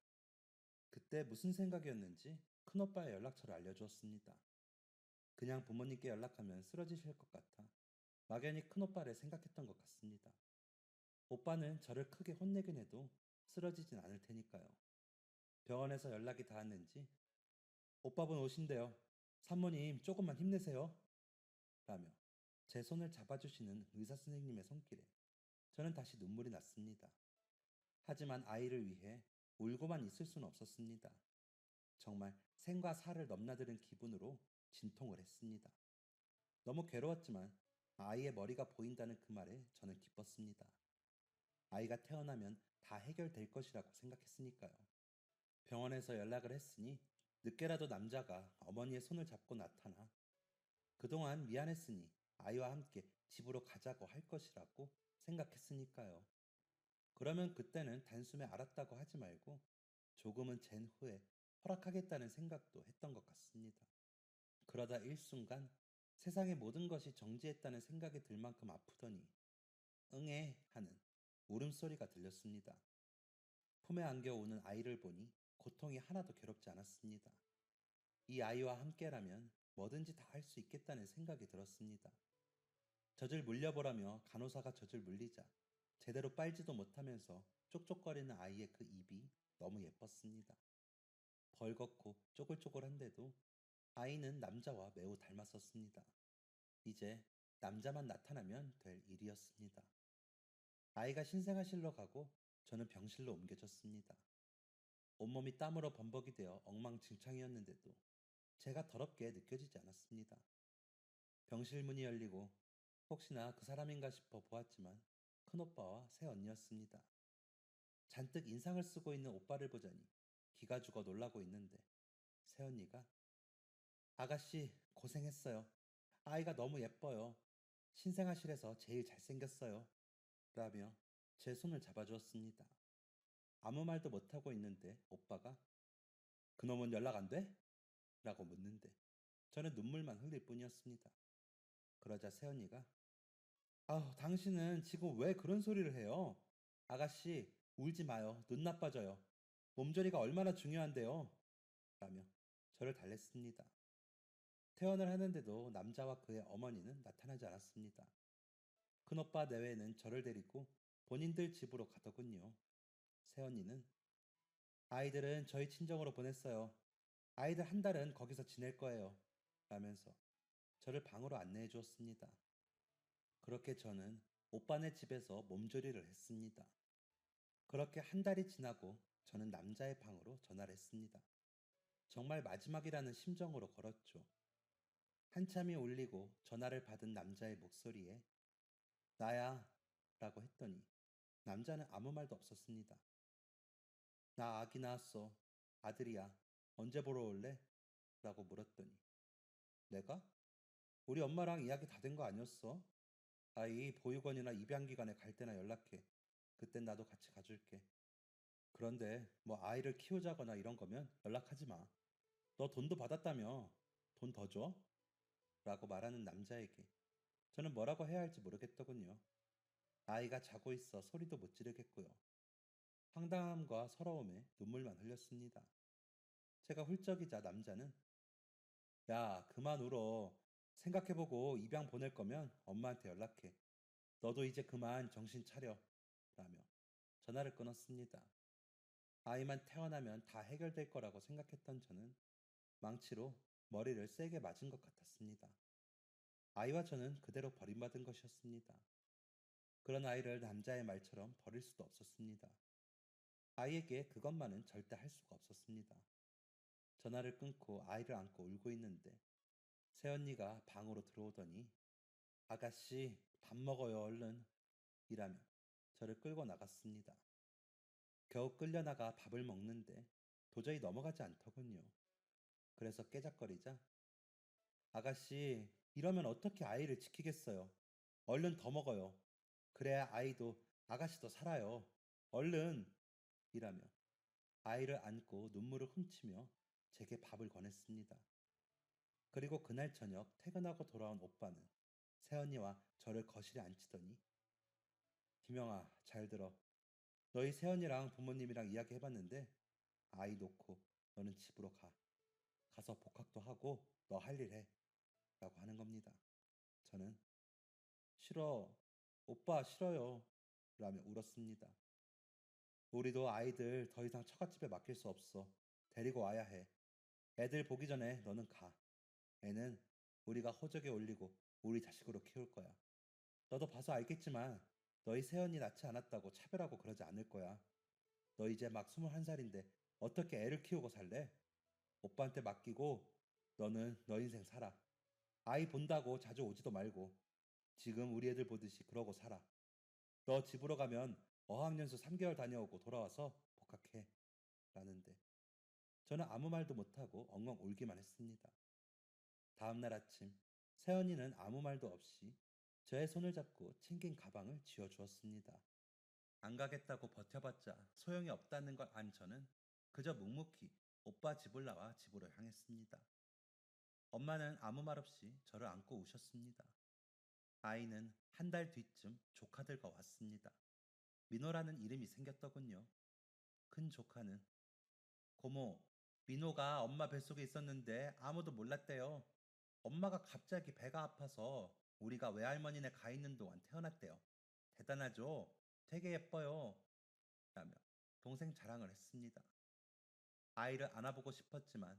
그때 무슨 생각이었는지 큰오빠의 연락처를 알려주었습니다. 그냥 부모님께 연락하면 쓰러지실 것 같아 막연히 큰오빠를 생각했던 것 같습니다. 오빠는 저를 크게 혼내긴 해도 쓰러지진 않을 테니까요. 병원에서 연락이 닿았는지 오빠분 오신대요. 산모님 조금만 힘내세요. 라며 제 손을 잡아주시는 의사 선생님의 손길에 저는 다시 눈물이 났습니다. 하지만 아이를 위해 울고만 있을 수는 없었습니다. 정말 생과 사를 넘나드는 기분으로 진통을 했습니다. 너무 괴로웠지만 아이의 머리가 보인다는 그 말에 저는 기뻤습니다. 아이가 태어나면 다 해결될 것이라고 생각했으니까요. 병원에서 연락을 했으니 늦게라도 남자가 어머니의 손을 잡고 나타나 그동안 미안했으니 아이와 함께 집으로 가자고 할 것이라고 생각했으니까요. 그러면 그때는 단숨에 알았다고 하지 말고 조금은 잰 후에 허락하겠다는 생각도 했던 것 같습니다. 그러다 일순간 세상의 모든 것이 정지했다는 생각이 들 만큼 아프더니 응애 하는 울음소리가 들렸습니다. 품에 안겨 우는 아이를 보니 고통이 하나도 괴롭지 않았습니다. 이 아이와 함께라면 뭐든지 다 할 수 있겠다는 생각이 들었습니다. 젖을 물려보라며 간호사가 젖을 물리자 제대로 빨지도 못하면서 쪽쪽거리는 아이의 그 입이 너무 예뻤습니다. 벌겋고 쪼글쪼글한데도 아이는 남자와 매우 닮았었습니다. 이제 남자만 나타나면 될 일이었습니다. 아이가 신생아실로 가고 저는 병실로 옮겨졌습니다. 온몸이 땀으로 범벅이 되어 엉망진창이었는데도 제가 더럽게 느껴지지 않았습니다. 병실 문이 열리고 혹시나 그 사람인가 싶어 보았지만 큰오빠와 새언니였습니다. 잔뜩 인상을 쓰고 있는 오빠를 보자니 기가 죽어 놀라고 있는데 새언니가 아가씨 고생했어요. 아이가 너무 예뻐요. 신생아실에서 제일 잘생겼어요. 라며 제 손을 잡아주었습니다. 아무 말도 못하고 있는데 오빠가 그놈은 연락 안 돼? 라고 묻는데 저는 눈물만 흘릴 뿐이었습니다. 그러자 새언니가 아우 당신은 지금 왜 그런 소리를 해요? 아가씨 울지 마요. 눈 나빠져요. 몸조리가 얼마나 중요한데요. 라며 저를 달랬습니다. 퇴원을 하는데도 남자와 그의 어머니는 나타나지 않았습니다. 큰오빠 내외는 저를 데리고 본인들 집으로 가더군요. 새언니는 아이들은 저희 친정으로 보냈어요. 아이들 한 달은 거기서 지낼 거예요. 라면서 저를 방으로 안내해 주었습니다. 그렇게 저는 오빠네 집에서 몸조리를 했습니다. 그렇게 한 달이 지나고 저는 남자의 방으로 전화를 했습니다. 정말 마지막이라는 심정으로 걸었죠. 한참이 울리고 전화를 받은 남자의 목소리에 나야 라고 했더니 남자는 아무 말도 없었습니다. 나 아기 낳았어. 아들이야. 언제 보러 올래? 라고 물었더니 내가? 우리 엄마랑 이야기 다 된 거 아니었어? 아이 보육원이나 입양기관에 갈 때나 연락해. 그땐 나도 같이 가줄게. 그런데 뭐 아이를 키우자거나 이런 거면 연락하지 마. 너 돈도 받았다며. 돈 더 줘? 라고 말하는 남자에게 저는 뭐라고 해야 할지 모르겠더군요. 아이가 자고 있어 소리도 못 지르겠고요. 황당함과 서러움에 눈물만 흘렸습니다. 제가 훌쩍이자 남자는 야, 그만 울어. 생각해보고 입양 보낼 거면 엄마한테 연락해. 너도 이제 그만 정신 차려. 라며 전화를 끊었습니다. 아이만 태어나면 다 해결될 거라고 생각했던 저는 망치로 머리를 세게 맞은 것 같았습니다. 아이와 저는 그대로 버림받은 것이었습니다. 그런 아이를 남자의 말처럼 버릴 수도 없었습니다. 아이에게 그것만은 절대 할 수가 없었습니다. 전화를 끊고 아이를 안고 울고 있는데 새언니가 방으로 들어오더니 아가씨 밥 먹어요 얼른 이라며 저를 끌고 나갔습니다. 겨우 끌려나가 밥을 먹는데 도저히 넘어가지 않더군요. 그래서 깨작거리자 아가씨 이러면 어떻게 아이를 지키겠어요. 얼른 더 먹어요. 그래야 아이도 아가씨도 살아요. 얼른 이라며 아이를 안고 눈물을 훔치며 제게 밥을 권했습니다. 그리고 그날 저녁 퇴근하고 돌아온 오빠는 새언니와 저를 거실에 앉히더니 김영아 잘 들어. 너희 새언니랑 부모님이랑 이야기해봤는데 아이 놓고 너는 집으로 가. 가서 복학도 하고 너 할 일 해. 라고 하는 겁니다. 저는 싫어. 오빠 싫어요. 라며 울었습니다. 우리도 아이들 더 이상 처갓집에 맡길 수 없어. 데리고 와야 해. 애들 보기 전에 너는 가. 애는 우리가 호적에 올리고 우리 자식으로 키울 거야. 너도 봐서 알겠지만 너희 새언니 낳지 않았다고 차별하고 그러지 않을 거야. 너 이제 막 21살인데 어떻게 애를 키우고 살래? 오빠한테 맡기고 너는 너 인생 살아. 아이 본다고 자주 오지도 말고 지금 우리 애들 보듯이 그러고 살아. 너 집으로 가면 어학연수 3개월 다녀오고 돌아와서 복학해. 라는데 저는 아무 말도 못하고 엉엉 울기만 했습니다. 다음날 아침 새언니는 아무 말도 없이 저의 손을 잡고 챙긴 가방을 쥐어주었습니다. 안 가겠다고 버텨봤자 소용이 없다는 걸 안 저는 그저 묵묵히 오빠 집을 나와 집으로 향했습니다. 엄마는 아무 말 없이 저를 안고 우셨습니다. 아이는 한 달 뒤쯤 조카들과 왔습니다. 민호라는 이름이 생겼더군요. 큰 조카는 고모, 민호가 엄마 뱃속에 있었는데 아무도 몰랐대요. 엄마가 갑자기 배가 아파서 우리가 외할머니네 가 있는 동안 태어났대요. 대단하죠? 되게 예뻐요. 라며 동생 자랑을 했습니다. 아이를 안아보고 싶었지만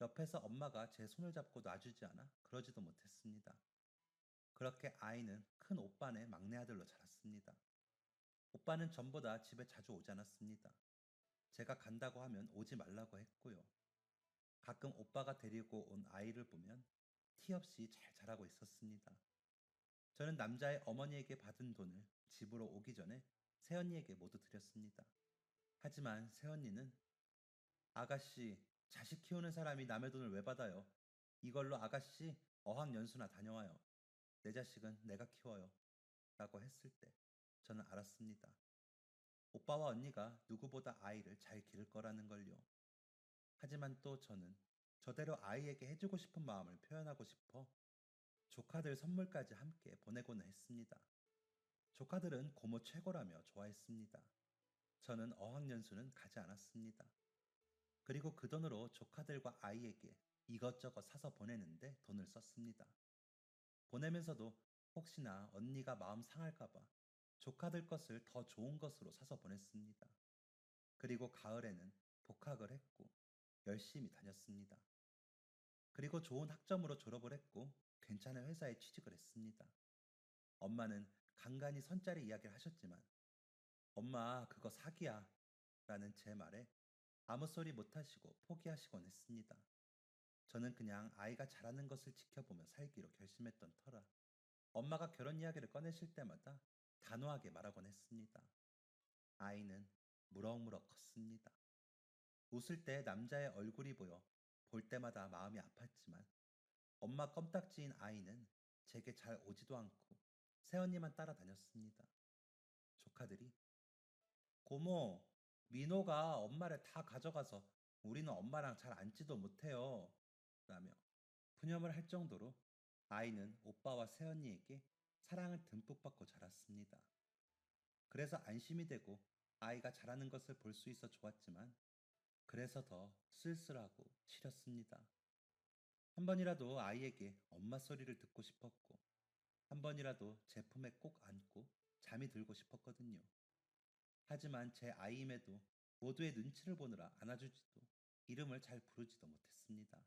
옆에서 엄마가 제 손을 잡고 놔주지 않아 그러지도 못했습니다. 그렇게 아이는 큰 오빠네 막내 아들로 자랐습니다. 오빠는 전보다 집에 자주 오지 않았습니다. 제가 간다고 하면 오지 말라고 했고요. 가끔 오빠가 데리고 온 아이를 보면 티 없이 잘 자라고 있었습니다. 저는 남자의 어머니에게 받은 돈을 집으로 오기 전에 새언니에게 모두 드렸습니다. 하지만 새언니는 아가씨, 자식 키우는 사람이 남의 돈을 왜 받아요? 이걸로 아가씨 어학연수나 다녀와요. 내 자식은 내가 키워요. 라고 했을 때 저는 알았습니다. 오빠와 언니가 누구보다 아이를 잘 기를 거라는 걸요. 하지만 또 저는 저대로 아이에게 해주고 싶은 마음을 표현하고 싶어 조카들 선물까지 함께 보내고는 했습니다. 조카들은 고모 최고라며 좋아했습니다. 저는 어학연수는 가지 않았습니다. 그리고 그 돈으로 조카들과 아이에게 이것저것 사서 보내는데 돈을 썼습니다. 보내면서도 혹시나 언니가 마음 상할까봐 조카들 것을 더 좋은 것으로 사서 보냈습니다. 그리고 가을에는 복학을 했고 열심히 다녔습니다. 그리고 좋은 학점으로 졸업을 했고 괜찮은 회사에 취직을 했습니다. 엄마는 간간히 선짜리 이야기를 하셨지만 엄마 그거 사기야 라는 제 말에 아무 소리 못 하시고 포기하시곤 했습니다. 저는 그냥 아이가 자라는 것을 지켜보며 살기로 결심했던 터라 엄마가 결혼 이야기를 꺼내실 때마다 단호하게 말하곤 했습니다. 아이는 무럭무럭 컸습니다. 웃을 때 남자의 얼굴이 보여 볼 때마다 마음이 아팠지만 엄마 껌딱지인 아이는 제게 잘 오지도 않고 새언니만 따라다녔습니다. 조카들이 고모, 민호가 엄마를 다 가져가서 우리는 엄마랑 잘 앉지도 못해요. 라며 푸념을 할 정도로 아이는 오빠와 새언니에게 사랑을 듬뿍 받고 자랐습니다. 그래서 안심이 되고 아이가 자라는 것을 볼 수 있어 좋았지만 그래서 더 쓸쓸하고 시렸습니다. 한 번이라도 아이에게 엄마 소리를 듣고 싶었고 한 번이라도 제 품에 꼭 안고 잠이 들고 싶었거든요. 하지만 제 아이임에도 모두의 눈치를 보느라 안아주지도 이름을 잘 부르지도 못했습니다.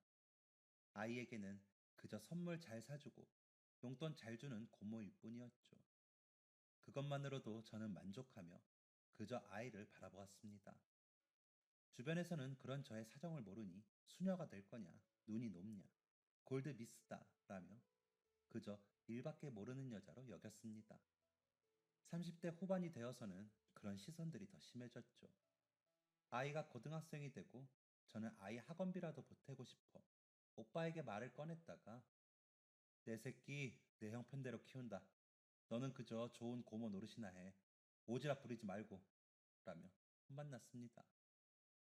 아이에게는 그저 선물 잘 사주고 용돈 잘 주는 고모일 뿐이었죠. 그것만으로도 저는 만족하며 그저 아이를 바라보았습니다. 주변에서는 그런 저의 사정을 모르니 수녀가 될 거냐, 눈이 높냐, 골드 미스다 라며 그저 일밖에 모르는 여자로 여겼습니다. 30대 후반이 되어서는 그런 시선들이 더 심해졌죠. 아이가 고등학생이 되고 저는 아이 학원비라도 보태고 싶어 오빠에게 말을 꺼냈다가 내 새끼 내 형편대로 키운다. 너는 그저 좋은 고모 노릇이나 해. 오지랖 부리지 말고 라며 혼만났습니다.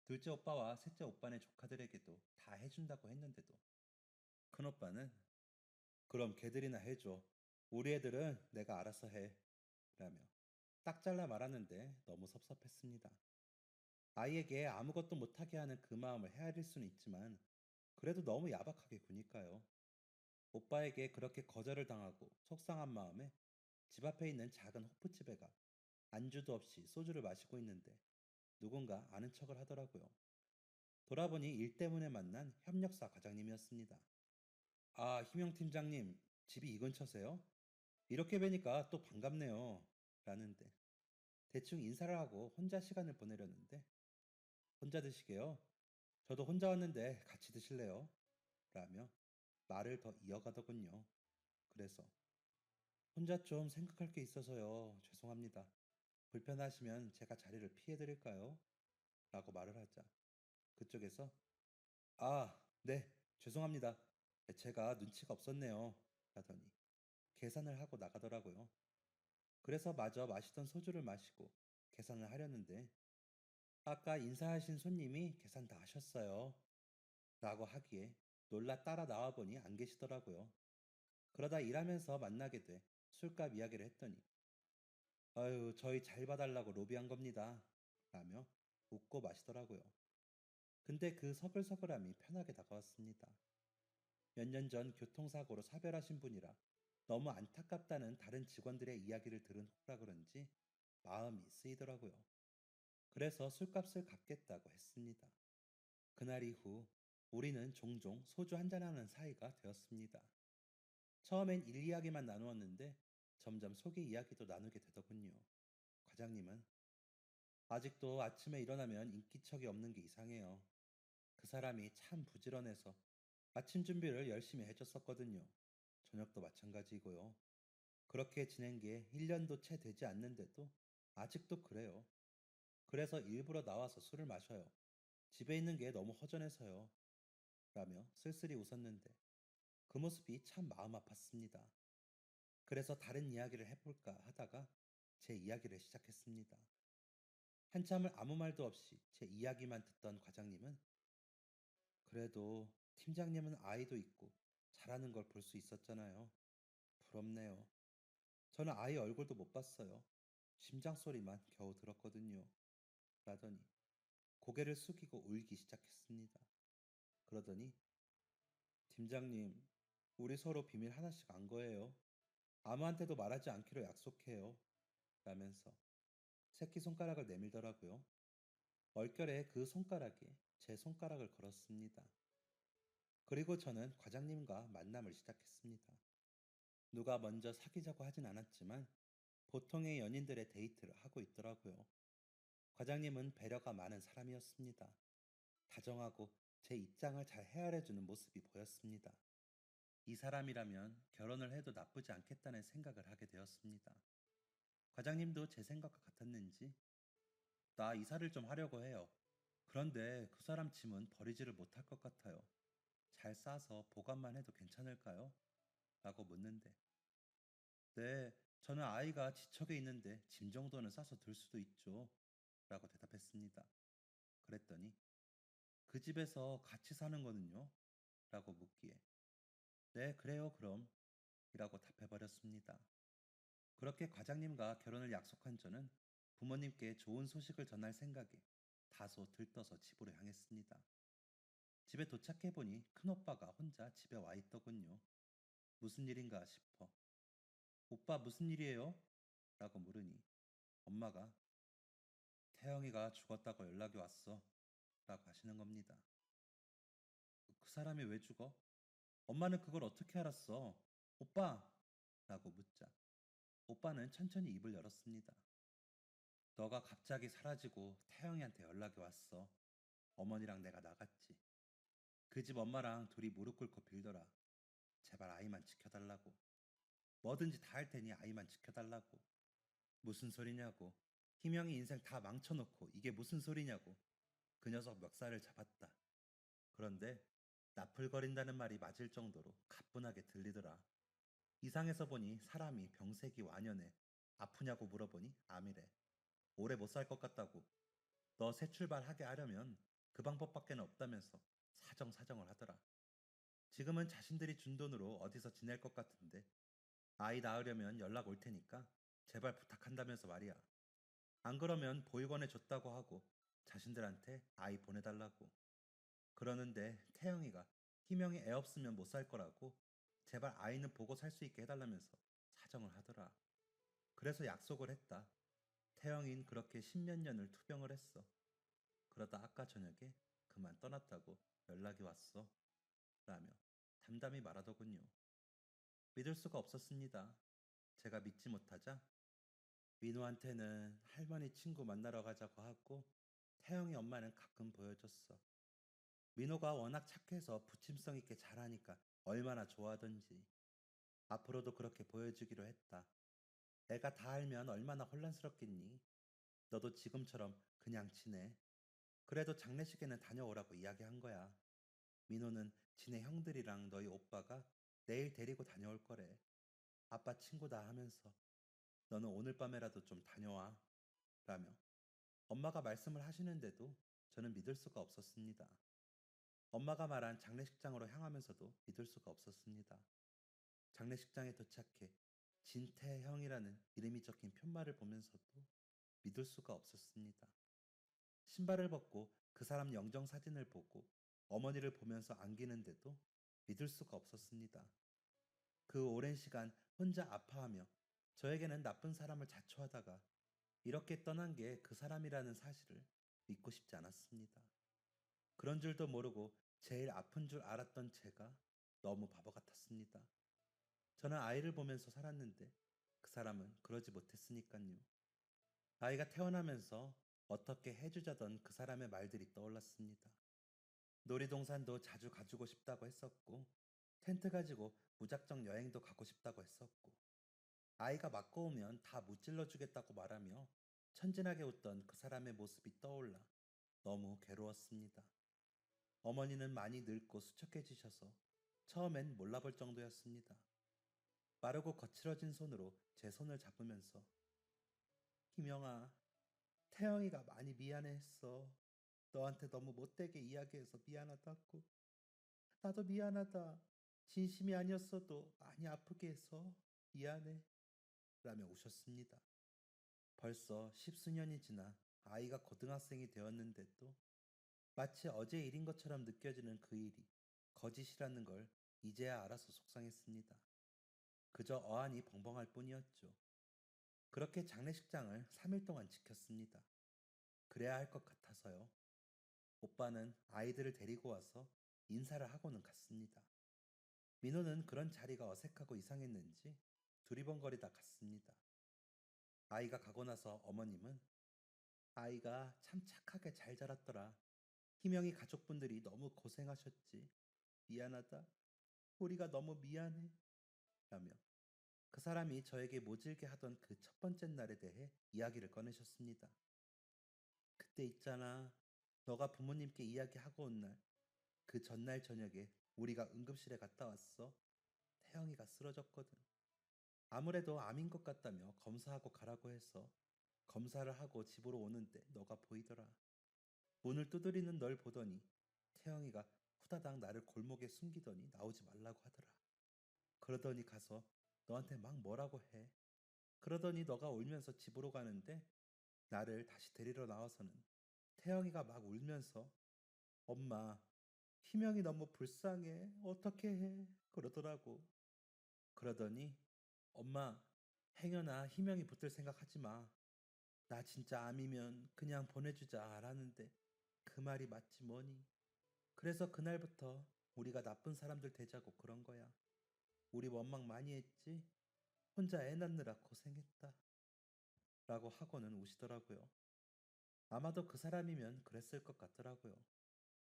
둘째 오빠와 셋째 오빠네 조카들에게도 다 해준다고 했는데도 큰오빠는 그럼 걔들이나 해줘. 우리 애들은 내가 알아서 해 라며 딱 잘라 말하는데 너무 섭섭했습니다. 아이에게 아무것도 못하게 하는 그 마음을 헤아릴 수는 있지만 그래도 너무 야박하게 구니까요. 오빠에게 그렇게 거절을 당하고 속상한 마음에 집 앞에 있는 작은 호프집에 가 안주도 없이 소주를 마시고 있는데 누군가 아는 척을 하더라고요. 돌아보니 일 때문에 만난 협력사 과장님이었습니다. 아, 희명 팀장님, 집이 이 근처세요? 이렇게 뵈니까 또 반갑네요. 라는데 대충 인사를 하고 혼자 시간을 보내려는데 혼자 드시게요? 저도 혼자 왔는데 같이 드실래요? 라며 말을 더 이어가더군요. 그래서 혼자 좀 생각할 게 있어서요. 죄송합니다. 불편하시면 제가 자리를 피해드릴까요? 라고 말을 하자 그쪽에서 아, 네, 죄송합니다. 제가 눈치가 없었네요. 라더니 계산을 하고 나가더라고요. 그래서 마저 마시던 소주를 마시고 계산을 하려는데 아까 인사하신 손님이 계산 다 하셨어요. 라고 하기에 놀라 따라 나와보니 안 계시더라고요. 그러다 일하면서 만나게 돼 술값 이야기를 했더니 아유, 저희 잘 봐달라고 로비한 겁니다. 라며 웃고 마시더라고요. 근데 그 서글서글함이 편하게 다가왔습니다. 몇 년 전 교통사고로 사별하신 분이라 너무 안타깝다는 다른 직원들의 이야기를 들은 후라 그런지 마음이 쓰이더라고요. 그래서 술값을 갚겠다고 했습니다. 그날 이후 우리는 종종 소주 한잔하는 사이가 되었습니다. 처음엔 일 이야기만 나누었는데 점점 속의 이야기도 나누게 되더군요. 과장님은 아직도 아침에 일어나면 인기척이 없는 게 이상해요. 그 사람이 참 부지런해서 아침 준비를 열심히 해줬었거든요. 저녁도 마찬가지고요. 그렇게 지낸 게 1년도 채 되지 않는데도 아직도 그래요. 그래서 일부러 나와서 술을 마셔요. 집에 있는 게 너무 허전해서요. 라며 쓸쓸히 웃었는데 그 모습이 참 마음 아팠습니다. 그래서 다른 이야기를 해볼까 하다가 제 이야기를 시작했습니다. 한참을 아무 말도 없이 제 이야기만 듣던 과장님은 그래도 팀장님은 아이도 있고 잘하는 걸 볼 수 있었잖아요. 부럽네요. 저는 아이 얼굴도 못 봤어요. 심장 소리만 겨우 들었거든요. 라더니 고개를 숙이고 울기 시작했습니다. 그러더니 팀장님, 우리 서로 비밀 하나씩 안 거예요. 아무한테도 말하지 않기로 약속해요. 라면서 새끼손가락을 내밀더라고요. 얼결에 그 손가락에 제 손가락을 걸었습니다. 그리고 저는 과장님과 만남을 시작했습니다. 누가 먼저 사귀자고 하진 않았지만 보통의 연인들의 데이트를 하고 있더라고요. 과장님은 배려가 많은 사람이었습니다. 다정하고 제 입장을 잘 헤아려주는 모습이 보였습니다. 이 사람이라면 결혼을 해도 나쁘지 않겠다는 생각을 하게 되었습니다. 과장님도 제 생각과 같았는지, 나 이사를 좀 하려고 해요. 그런데 그 사람 짐은 버리지를 못할 것 같아요. 잘 싸서 보관만 해도 괜찮을까요? 라고 묻는데, 네, 저는 아이가 지척에 있는데 짐 정도는 싸서 들 수도 있죠. 라고 대답했습니다. 그랬더니, 그 집에서 같이 사는 거는요? 라고 묻기에, 네, 그래요, 그럼. 이라고 답해버렸습니다. 그렇게 과장님과 결혼을 약속한 저는 부모님께 좋은 소식을 전할 생각에 다소 들떠서 집으로 향했습니다. 집에 도착해보니 큰오빠가 혼자 집에 와 있더군요. 무슨 일인가 싶어. 오빠 무슨 일이에요? 라고 물으니 엄마가 태영이가 죽었다고 연락이 왔어. 라고 하시는 겁니다. 그 사람이 왜 죽어? 엄마는 그걸 어떻게 알았어? 오빠! 라고 묻자 오빠는 천천히 입을 열었습니다. 너가 갑자기 사라지고 태영이한테 연락이 왔어. 어머니랑 내가 나갔지. 그 집 엄마랑 둘이 무릎 꿇고 빌더라. 제발 아이만 지켜달라고. 뭐든지 다 할 테니 아이만 지켜달라고. 무슨 소리냐고. 희명이 인생 다 망쳐놓고 이게 무슨 소리냐고. 그 녀석 멱살을 잡았다. 그런데 나풀거린다는 말이 맞을 정도로 가뿐하게 들리더라. 이상해서 보니 사람이 병색이 완연해. 아프냐고 물어보니 암이래. 오래 못 살 것 같다고. 너 새 출발하게 하려면 그 방법밖에 없다면서 사정사정을 하더라. 지금은 자신들이 준 돈으로 어디서 지낼 것 같은데 아이 낳으려면 연락 올 테니까 제발 부탁한다면서 말이야. 안 그러면 보육원에 줬다고 하고 자신들한테 아이 보내달라고. 그러는데 태영이가 희명이 애 없으면 못 살 거라고 제발 아이는 보고 살 수 있게 해달라면서 사정을 하더라. 그래서 약속을 했다. 태영이는 그렇게 십몇 년을 투병을 했어. 그러다 아까 저녁에 그만 떠났다고 연락이 왔어. 라며 담담히 말하더군요. 믿을 수가 없었습니다. 제가 믿지 못하자 민호한테는 할머니 친구 만나러 가자고 하고 태영이 엄마는 가끔 보여줬어. 민호가 워낙 착해서 부침성 있게 잘하니까 얼마나 좋아하던지. 앞으로도 그렇게 보여주기로 했다. 애가 다 알면 얼마나 혼란스럽겠니? 너도 지금처럼 그냥 지내. 그래도 장례식에는 다녀오라고 이야기한 거야. 민호는 지네 형들이랑 너희 오빠가 내일 데리고 다녀올 거래. 아빠 친구다 하면서 너는 오늘 밤에라도 좀 다녀와. 라며 엄마가 말씀을 하시는데도 저는 믿을 수가 없었습니다. 엄마가 말한 장례식장으로 향하면서도 믿을 수가 없었습니다. 장례식장에 도착해 진태형이라는 이름이 적힌 편말을 보면서도 믿을 수가 없었습니다. 신발을 벗고 그 사람 영정 사진을 보고 어머니를 보면서 안기는데도 믿을 수가 없었습니다. 그 오랜 시간 혼자 아파하며 저에게는 나쁜 사람을 자초하다가 이렇게 떠난 게 그 사람이라는 사실을 믿고 싶지 않았습니다. 그런 줄도 모르고 제일 아픈 줄 알았던 제가 너무 바보 같았습니다. 저는 아이를 보면서 살았는데 그 사람은 그러지 못했으니까요. 아이가 태어나면서 어떻게 해주자던 그 사람의 말들이 떠올랐습니다. 놀이동산도 자주 가주고 싶다고 했었고, 텐트 가지고 무작정 여행도 가고 싶다고 했었고, 아이가 맞고 오면 다 무찔러 주겠다고 말하며 천진하게 웃던 그 사람의 모습이 떠올라 너무 괴로웠습니다. 어머니는 많이 늙고 수척해지셔서 처음엔 몰라볼 정도였습니다. 마르고 거칠어진 손으로 제 손을 잡으면서 희명아, 태영이가 많이 미안해했어. 너한테 너무 못되게 이야기해서 미안하다고. 나도 미안하다. 진심이 아니었어도 많이 아프게 해서 미안해. 라며 우셨습니다. 벌써 십수년이 지나 아이가 고등학생이 되었는데도 마치 어제 일인 것처럼 느껴지는 그 일이 거짓이라는 걸 이제야 알아서 속상했습니다. 그저 어안이 벙벙할 뿐이었죠. 그렇게 장례식장을 3일 동안 지켰습니다. 그래야 할 것 같아서요. 오빠는 아이들을 데리고 와서 인사를 하고는 갔습니다. 민호는 그런 자리가 어색하고 이상했는지 두리번거리다 갔습니다. 아이가 가고 나서 어머님은 아이가 참 착하게 잘 자랐더라. 희명이 가족분들이 너무 고생하셨지. 미안하다. 우리가 너무 미안해. 라며 그 사람이 저에게 모질게 하던 그 첫 번째 날에 대해 이야기를 꺼내셨습니다. 그때 있잖아. 너가 부모님께 이야기하고 온 날, 그 전날 저녁에 우리가 응급실에 갔다 왔어. 태영이가 쓰러졌거든. 아무래도 암인 것 같다며 검사하고 가라고 해서 검사를 하고 집으로 오는데 너가 보이더라. 문을 두드리는 널 보더니 태영이가 후다닥 나를 골목에 숨기더니 나오지 말라고 하더라. 그러더니 가서 너한테 막 뭐라고 해. 그러더니 너가 울면서 집으로 가는데 나를 다시 데리러 나와서는 태영이가 막 울면서 엄마, 희명이 너무 불쌍해. 어떻게 해? 그러더라고. 그러더니 엄마, 행여나 희명이 붙을 생각하지 마. 나 진짜 암이면 그냥 보내주자 라는데 그 말이 맞지 뭐니. 그래서 그날부터 우리가 나쁜 사람들 되자고 그런 거야. 우리 원망 많이 했지? 혼자 애 낳느라 고생했다. 라고 하고는 우시더라고요. 아마도 그 사람이면 그랬을 것 같더라고요.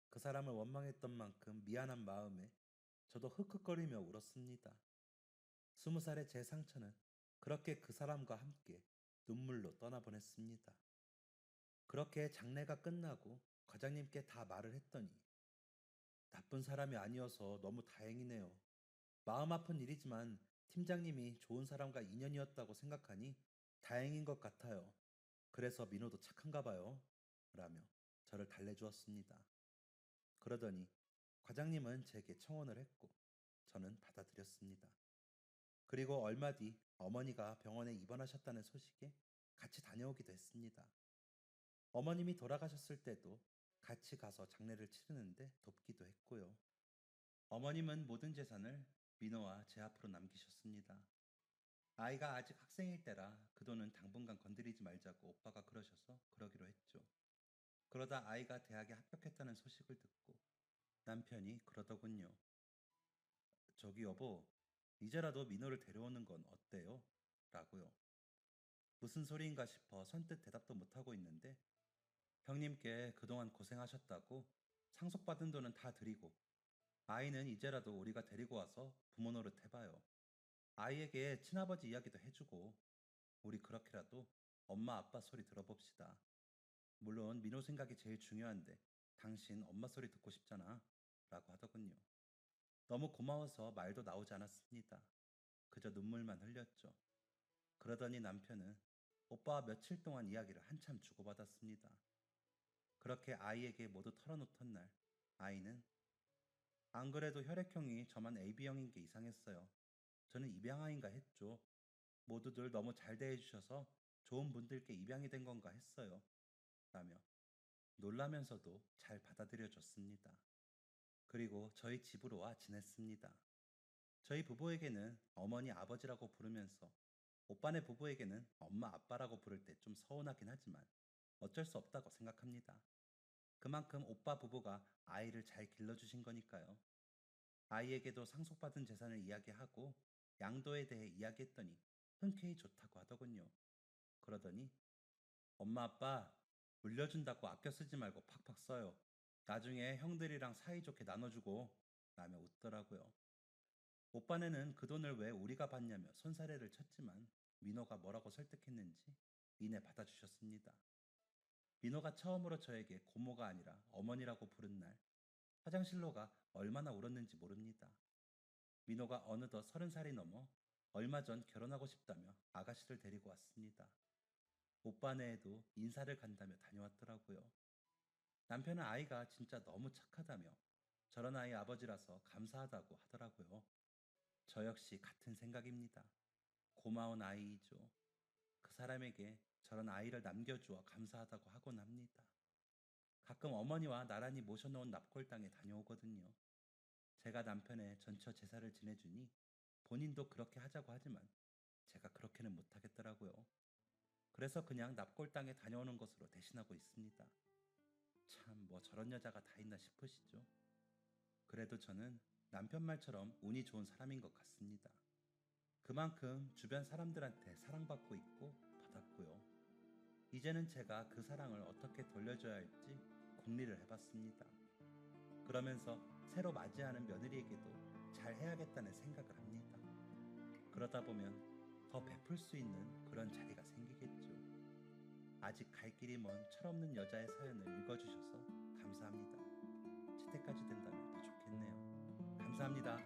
그 사람을 원망했던 만큼 미안한 마음에 저도 흑흑거리며 울었습니다. 20살의 제 상처는 그렇게 그 사람과 함께 눈물로 떠나보냈습니다. 그렇게 장례가 끝나고 과장님께 다 말을 했더니 나쁜 사람이 아니어서 너무 다행이네요. 마음 아픈 일이지만 팀장님이 좋은 사람과 인연이었다고 생각하니 다행인 것 같아요. 그래서 민호도 착한가 봐요. 라며 저를 달래주었습니다. 그러더니 과장님은 제게 청혼을 했고 저는 받아들였습니다. 그리고 얼마 뒤 어머니가 병원에 입원하셨다는 소식에 같이 다녀오기도 했습니다. 어머님이 돌아가셨을 때도 같이 가서 장례를 치르는데 돕기도 했고요. 어머님은 모든 재산을 민호와 제 앞으로 남기셨습니다. 아이가 아직 학생일 때라 그 돈은 당분간 건드리지 말자고 오빠가 그러셔서 그러기로 했죠. 그러다 아이가 대학에 합격했다는 소식을 듣고 남편이 그러더군요. 저기 여보, 이제라도 민호를 데려오는 건 어때요? 라고요. 무슨 소리인가 싶어 선뜻 대답도 못하고 있는데 형님께 그동안 고생하셨다고 상속받은 돈은 다 드리고 아이는 이제라도 우리가 데리고 와서 부모 노릇 해봐요. 아이에게 친아버지 이야기도 해주고 우리 그렇게라도 엄마 아빠 소리 들어봅시다. 물론 민호 생각이 제일 중요한데 당신 엄마 소리 듣고 싶잖아. 라고 하더군요. 너무 고마워서 말도 나오지 않았습니다. 그저 눈물만 흘렸죠. 그러더니 남편은 오빠와 며칠 동안 이야기를 한참 주고받았습니다. 그렇게 아이에게 모두 털어놓던 날 아이는 안 그래도 혈액형이 저만 AB형인 게 이상했어요. 저는 입양아인가 했죠. 모두들 너무 잘 대해주셔서 좋은 분들께 입양이 된 건가 했어요. 라며 놀라면서도 잘 받아들여줬습니다. 그리고 저희 집으로 와 지냈습니다. 저희 부부에게는 어머니 아버지라고 부르면서 오빠네 부부에게는 엄마 아빠라고 부를 때 좀 서운하긴 하지만 어쩔 수 없다고 생각합니다. 그만큼 오빠 부부가 아이를 잘 길러주신 거니까요. 아이에게도 상속받은 재산을 이야기하고 양도에 대해 이야기했더니 흔쾌히 좋다고 하더군요. 그러더니 엄마 아빠 물려준다고 아껴 쓰지 말고 팍팍 써요. 나중에 형들이랑 사이좋게 나눠주고 라며 웃더라고요. 오빠네는 그 돈을 왜 우리가 받냐며 손사래를 쳤지만 민호가 뭐라고 설득했는지 이내 받아주셨습니다. 민호가 처음으로 저에게 고모가 아니라 어머니라고 부른 날 화장실로 가 얼마나 울었는지 모릅니다. 민호가 어느덧 30살이 넘어 얼마 전 결혼하고 싶다며 아가씨를 데리고 왔습니다. 오빠네에도 인사를 간다며 다녀왔더라고요. 남편은 아이가 진짜 너무 착하다며 저런 아이 아버지라서 감사하다고 하더라고요. 저 역시 같은 생각입니다. 고마운 아이이죠. 그 사람에게 저런 아이를 남겨주어 감사하다고 하곤 합니다. 가끔 어머니와 나란히 모셔놓은 납골당에 다녀오거든요. 제가 남편의 전처 제사를 지내주니 본인도 그렇게 하자고 하지만 제가 그렇게는 못하겠더라고요. 그래서 그냥 납골당에 다녀오는 것으로 대신하고 있습니다. 참, 뭐 저런 여자가 다 있나 싶으시죠? 그래도 저는 남편 말처럼 운이 좋은 사람인 것 같습니다. 그만큼 주변 사람들한테 사랑받고 있고 받았고요. 이제는 제가 그 사랑을 어떻게 돌려줘야 할지 궁리를 해봤습니다. 그러면서 새로 맞이하는 며느리에게도 잘 해야겠다는 생각을 합니다. 그러다 보면 더 베풀 수 있는 그런 자리가 생기겠죠. 아직 갈 길이 먼 철없는 여자의 사연을 읽어주셔서 감사합니다. 채택까지 된다면 더 좋겠네요. 감사합니다.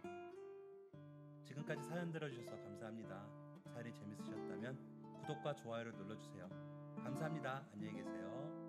지금까지 사연 들어주셔서 감사합니다. 사연이 재밌으셨다면 구독과 좋아요를 눌러주세요. 감사합니다. 안녕히 계세요.